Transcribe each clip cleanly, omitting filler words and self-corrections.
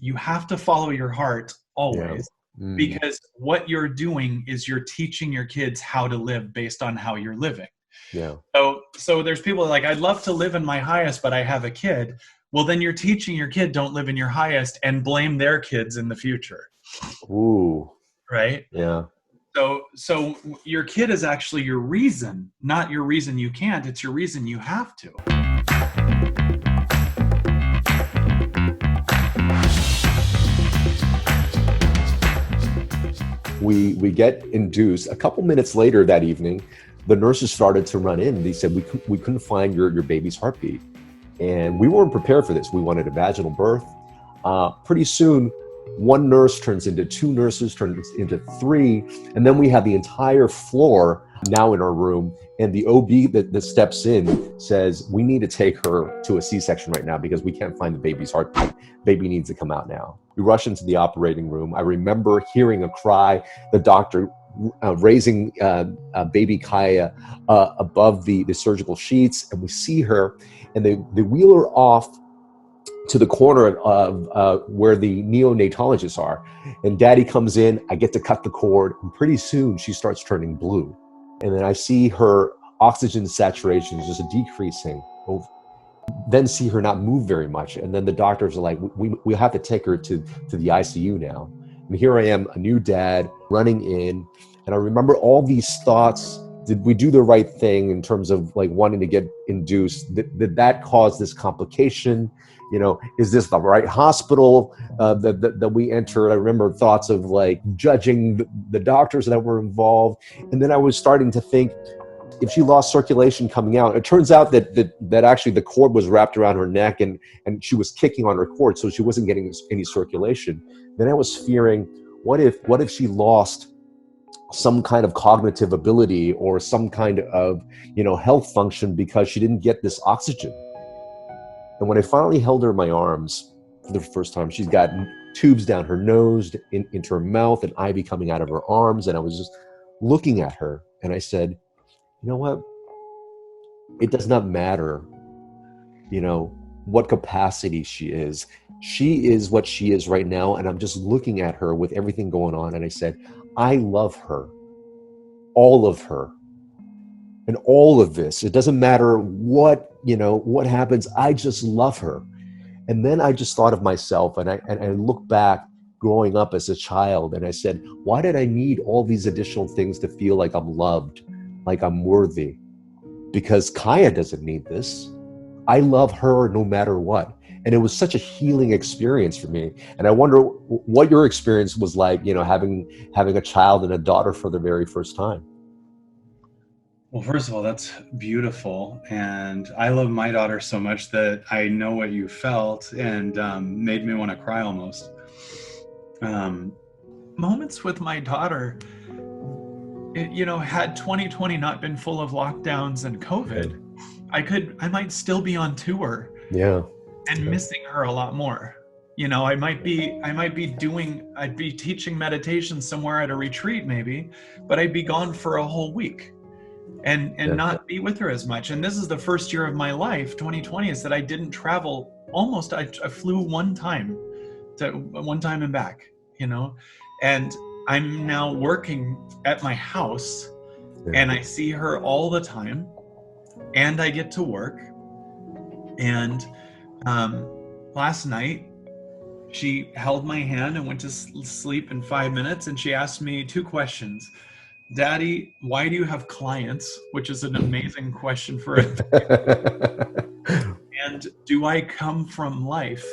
You have to follow your heart Yeah. always, Mm. because what you're doing is you're teaching your kids how to live based on how you're living. Yeah. So there's people like, I'd love to live in my highest, but I have a kid. Well, then you're teaching your kid don't live in your highest and blame their kids in the future, Ooh. right? Yeah. So your kid is actually your reason, not your reason you can't. It's your reason you have to. We get induced. A couple minutes later that evening, the nurses started to run in. They said we couldn't find your baby's heartbeat, and we weren't prepared for this. We wanted a vaginal birth. Pretty soon, one nurse turns into two nurses, turns into three, and then we have the entire floor now in our room. And the OB that steps in says, we need to take her to a C-section right now because we can't find the baby's heartbeat. Baby needs to come out now. We rush into the operating room. I remember hearing a cry, the doctor raising baby Kaya above the surgical sheets, and we see her, and they wheel her off to the corner of where the neonatologists are. And daddy comes in, I get to cut the cord, and pretty soon she starts turning blue. And then I see her oxygen saturation just decreasing. Then see her not move very much. And then the doctors are like, we have to take her to the ICU now. And here I am, a new dad, running in. And I remember all these thoughts. Did we do the right thing in terms of like wanting to get induced? Did that cause this complication? You know, is this the right hospital that we entered? I remember thoughts of like judging the doctors that were involved. And then I was starting to think, if she lost circulation coming out, it turns out that actually the cord was wrapped around her neck and she was kicking on her cord, so she wasn't getting any circulation. Then I was fearing, what if she lost some kind of cognitive ability or some kind of health function because she didn't get this oxygen. And when I finally held her in my arms for the first time, she's got tubes down her nose, into her mouth, and IV coming out of her arms. And I was just looking at her and I said, you know what? It does not matter, what capacity she is. She is what she is right now. And I'm just looking at her with everything going on. And I said, I love her, all of her. And all of this, it doesn't matter what happens. I just love her. And then I just thought of myself, and I look back growing up as a child, and I said, why did I need all these additional things to feel like I'm loved, like I'm worthy? Because Kaya doesn't need this. I love her no matter what. And it was such a healing experience for me. And I wonder what your experience was like, having a child and a daughter for the very first time. Well, first of all, that's beautiful. And I love my daughter so much that I know what you felt, and made me want to cry almost. Moments with my daughter, had 2020 not been full of lockdowns and COVID, I might still be on tour. Yeah. And missing her a lot more. I'd be teaching meditation somewhere at a retreat maybe, but I'd be gone for a whole week and not be with her as much. And this is the first year of my life, 2020, is that I didn't travel almost. I flew one time and back, and I'm now working at my house, and I see her all the time, and I get to work. And last night she held my hand and went to sleep in 5 minutes, and she asked me two questions. Daddy, why do you have clients? Which is an amazing question for a and do I come from life?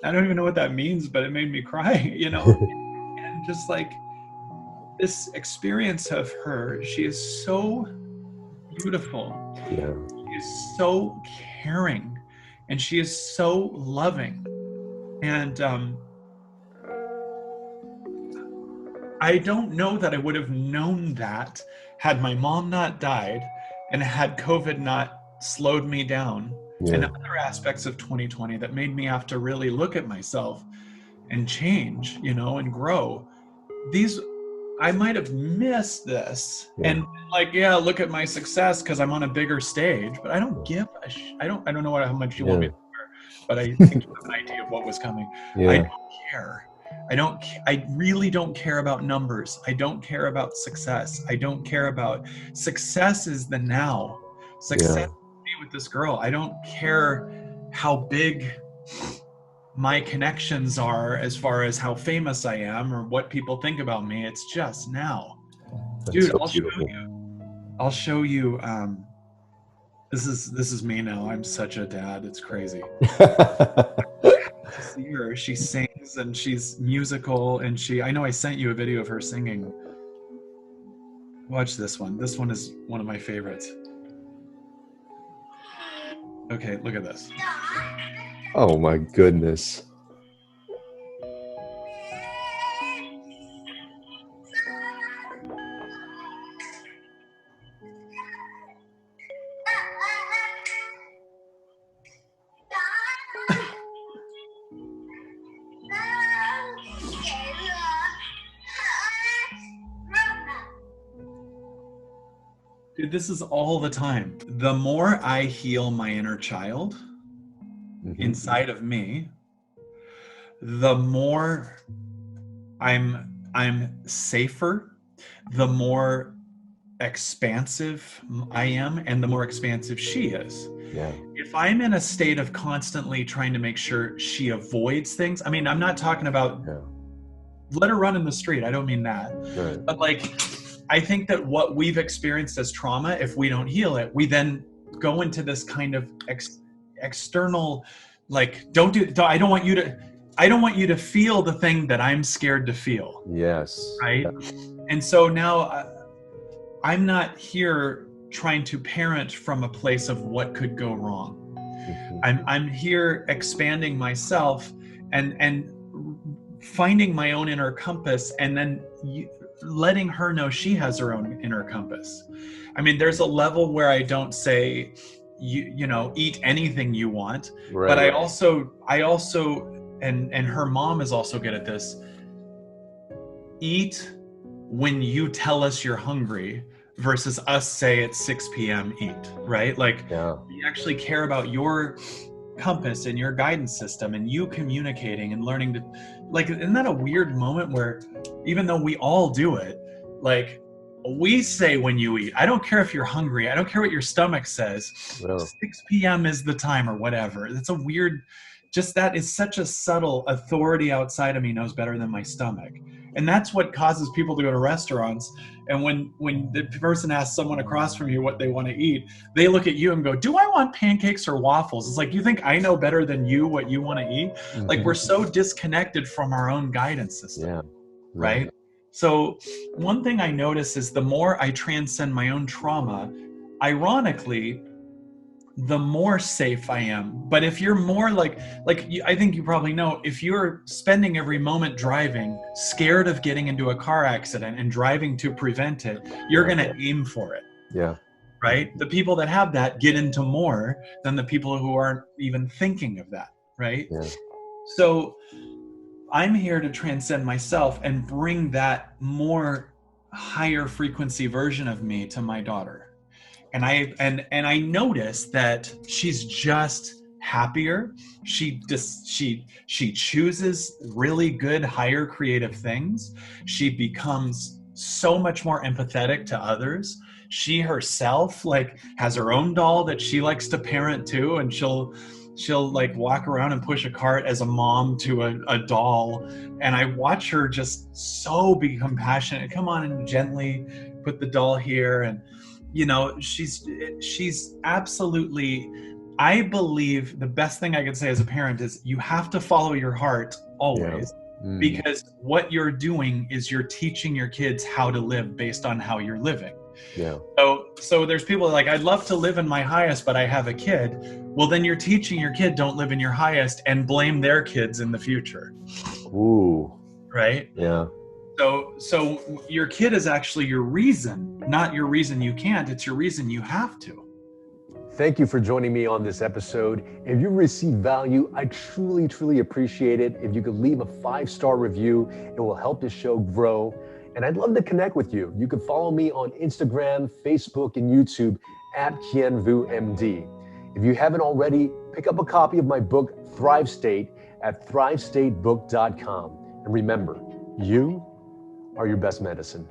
I don't even know what that means, but it made me cry, and just like this experience of her, she is so beautiful. Yeah. She is so caring, and she is so loving. And I don't know that I would have known that had my mom not died and had COVID not slowed me down. And other aspects of 2020 that made me have to really look at myself and change, and grow. I might have missed this and look at my success because I'm on a bigger stage, but I don't give a I don't know how much you want me to hear. but I think you have an idea of what was coming. Yeah. I don't care. I really don't care about numbers. I don't care about success. I don't care about success is the now. Success with this girl. I don't care how big my connections are as far as how famous I am or what people think about me. It's just now. That's dude, so I'll beautiful. show you this is me now. I'm such a dad. It's crazy. See her. She sings and she's musical, and I know I sent you a video of her singing. Watch this one. This one is one of my favorites. Okay, look at this. Oh my goodness. Dude, this is all the time. The more I heal my inner child inside of me, the more I'm safer, the more expansive I am, and the more expansive she is. Yeah. If I'm in a state of constantly trying to make sure she avoids things, I mean, I'm not talking about let her run in the street. I don't mean that. Right. But like, I think that what we've experienced as trauma, if we don't heal it, we then go into this kind of external, like, I don't want you to feel the thing that I'm scared to feel. Yes. Right. And so now I'm not here trying to parent from a place of what could go wrong. I'm here expanding myself and finding my own inner compass, and then letting her know she has her own inner compass. I mean, there's a level where I don't say, you know, eat anything you want, right, but I also, and her mom is also good at this. Eat when you tell us you're hungry versus us say it's 6 p.m. eat, right? Like, we actually care about your compass and your guidance system and you communicating and learning to, like, isn't that a weird moment where even though we all do it, like, we say when you eat, I don't care if you're hungry, I don't care what your stomach says, 6 p.m. is the time or whatever. It's a weird, just that is such a subtle authority outside of me knows better than my stomach. And that's what causes people to go to restaurants. And when the person asks someone across from you what they want to eat, they look at you and go, do I want pancakes or waffles? It's like, you think I know better than you what you want to eat? Like, we're so disconnected from our own guidance system, right? So one thing I notice is the more I transcend my own trauma, ironically, the more safe I am. But if you're more like I think you probably know, if you're spending every moment driving, scared of getting into a car accident and driving to prevent it, you're going to aim for it. Yeah. Right? The people that have that get into more than the people who aren't even thinking of that. Right? Yeah. So I'm here to transcend myself and bring that more higher frequency version of me to my daughter. And I notice that she's just happier. She chooses really good, higher creative things. She becomes so much more empathetic to others. She herself, like, has her own doll that she likes to parent too, and she'll like walk around and push a cart as a mom to a doll. And I watch her just so be compassionate. Come on and gently put the doll here. And you know, she's absolutely, I believe the best thing I can say as a parent is you have to follow your heart always, because what you're doing is you're teaching your kids how to live based on how you're living. Yeah. So there's people like, I'd love to live in my highest, but I have a kid. Well, then you're teaching your kid don't live in your highest and blame their kids in the future. Ooh. Right? Yeah. So your kid is actually your reason, not your reason you can't. It's your reason you have to. Thank you for joining me on this episode. If you received value, I truly, truly appreciate it. If you could leave a 5-star review, it will help the show grow. And I'd love to connect with you. You can follow me on Instagram, Facebook, and YouTube at KienVuMD. If you haven't already, pick up a copy of my book, Thrive State, at thrivestatebook.com. And remember, you are your best medicine.